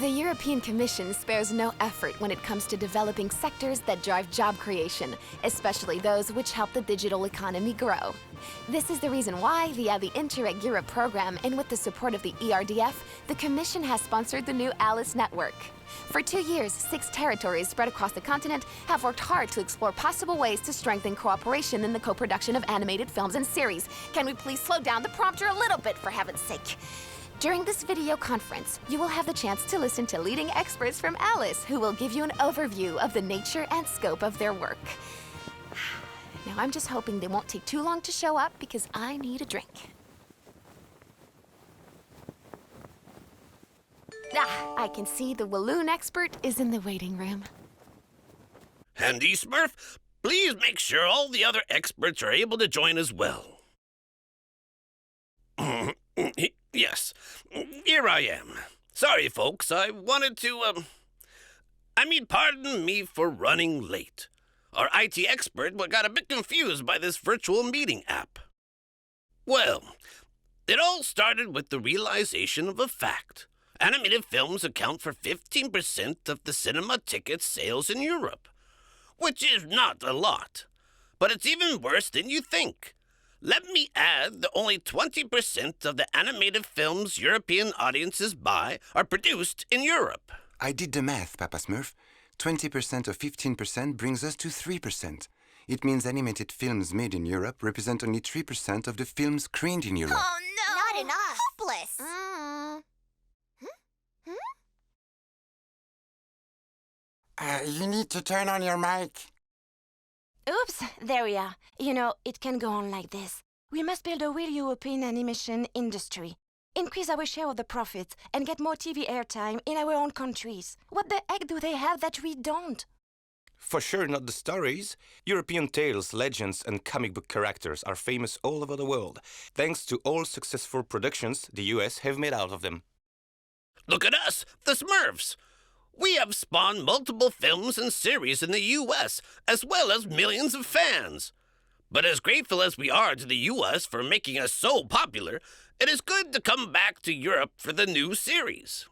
The European Commission spares no effort when it comes to developing sectors that drive job creation, especially those which help the digital economy grow. This is the reason why, via the Interreg Europe program and with the support of the ERDF, the Commission has sponsored the new ALICE network. For 2 years, 6 territories spread across the continent have worked hard to explore possible ways to strengthen cooperation in the co-production of animated films and series. Can we please slow down the prompter a little bit, for heaven's sake? During this video conference, you will have the chance to listen to leading experts from ALICE who will give you an overview of the nature and scope of their work. Now, I'm just hoping they won't take too long to show up because I need a drink. I can see the Walloon expert is in the waiting room. Handy Smurf, please make sure all the other experts are able to join as well. Yes, here I am. Sorry, folks, I wanted to, pardon me for running late. Our IT expert got a bit confused by this virtual meeting app. Well, it all started with the realization of a fact. Animated films account for 15% of the cinema ticket sales in Europe, which is not a lot, but it's even worse than you think. Let me add that only 20% of the animated films European audiences buy are produced in Europe. I did the math, Papa Smurf. 20% of 15% brings us to 3%. It means animated films made in Europe represent only 3% of the films screened in Europe. Oh, no! Not enough! Hopeless! You need to turn on your mic. Oops, there we are. You know, it can go on like this. We must build a real European animation industry, increase our share of the profits, and get more TV airtime in our own countries. What the heck do they have that we don't? For sure not the stories. European tales, legends, and comic book characters are famous all over the world, thanks to all successful productions the US have made out of them. Look at us, the Smurfs! We have spawned multiple films and series in the US, as well as millions of fans. But as grateful as we are to the US for making us so popular, it is good to come back to Europe for the new series.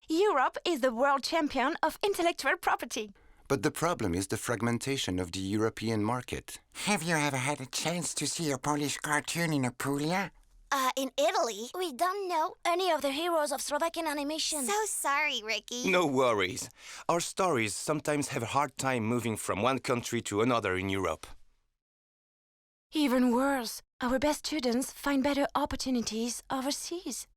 Europe is the world champion of intellectual property. But the problem is the fragmentation of the European market. Have you ever had a chance to see a Polish cartoon in Apulia? In Italy, we don't know any of the heroes of Slovakian animation. So sorry, Ricky. No worries. Our stories sometimes have a hard time moving from one country to another in Europe. Even worse, our best students find better opportunities overseas.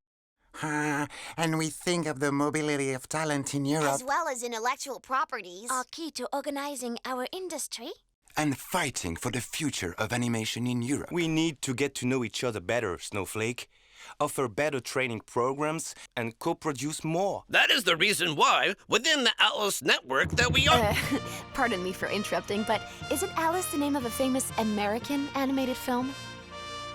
And we think of the mobility of talent in Europe. As well as intellectual properties. Are key to organizing our industry. And fighting for the future of animation in Europe. We need to get to know each other better, Snowflake, offer better training programs, and co-produce more. That is the reason why, within the ALICE network, that we are... Pardon me for interrupting, but isn't ALICE the name of a famous American animated film?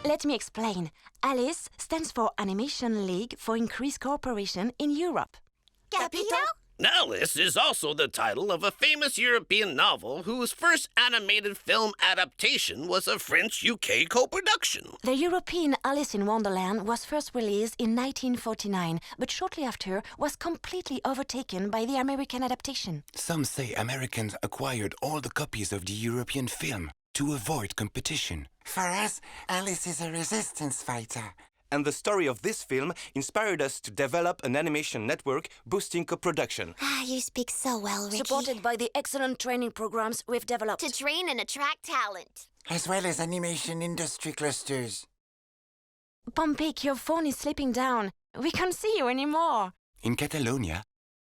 Let me explain. ALICE stands for Animation League for Increased Cooperation in Europe. Capito? ALICE is also the title of a famous European novel whose first animated film adaptation was a French-UK co-production. The European Alice in Wonderland was first released in 1949, but shortly after was completely overtaken by the American adaptation. Some say Americans acquired all the copies of the European film to avoid competition. For us, Alice is a resistance fighter. And the story of this film inspired us to develop an animation network boosting co-production. You speak so well, Ricky. Supported by the excellent training programs we've developed. To train and attract talent. As well as animation industry clusters. Pompik, your phone is slipping down. We can't see you anymore. In Catalonia,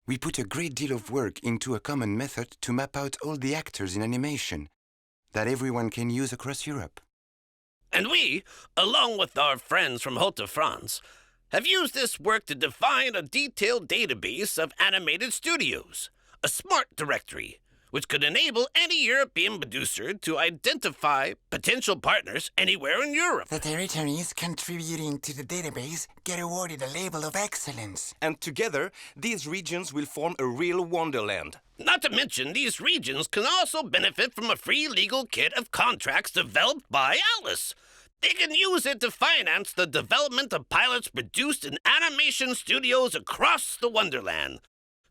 we put a great deal of work into a common method to map out all the actors in animation that everyone can use across Europe. And we, along with our friends from Haute-France, have used this work to define a detailed database of animated studios, a smart directory, which could enable any European producer to identify potential partners anywhere in Europe. The territories contributing to the database get awarded a label of excellence. And together, these regions will form a real wonderland. Not to mention, these regions can also benefit from a free legal kit of contracts developed by ALICE. They can use it to finance the development of pilots produced in animation studios across the Wonderland.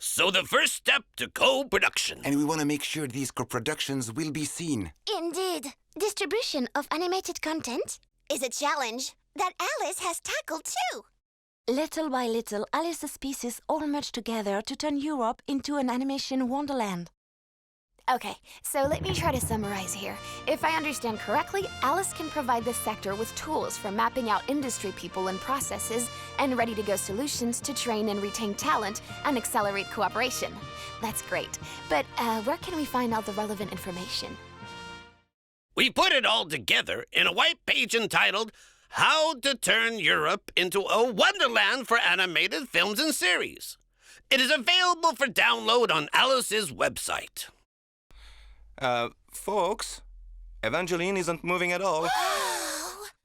So the first step to co-production. And we want to make sure these co-productions will be seen. Indeed. Distribution of animated content is a challenge that Alice has tackled too. Little by little, Alice's pieces all merge together to turn Europe into an animation wonderland. Okay, so let me try to summarize here. If I understand correctly, Alice can provide the sector with tools for mapping out industry people and processes and ready-to-go solutions to train and retain talent and accelerate cooperation. That's great. But where can we find all the relevant information? We put it all together in a white page entitled How to Turn Europe into a Wonderland for Animated Films and Series. It is available for download on Alice's website. Folks, Evangeline isn't moving at all.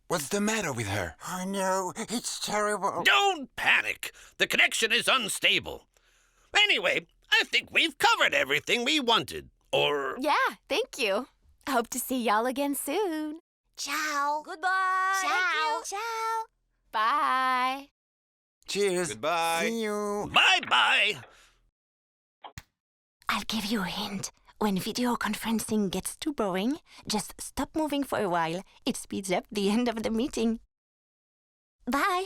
What's the matter with her? Oh no, it's terrible. Don't panic. The connection is unstable. Anyway, I think we've covered everything we wanted. Or... Yeah, thank you. Hope to see y'all again soon. Ciao. Goodbye! Ciao. Ciao. Bye. Cheers. Goodbye. See you. Bye-bye. I'll give you a hint. When video conferencing gets too boring, just stop moving for a while. It speeds up the end of the meeting. Bye!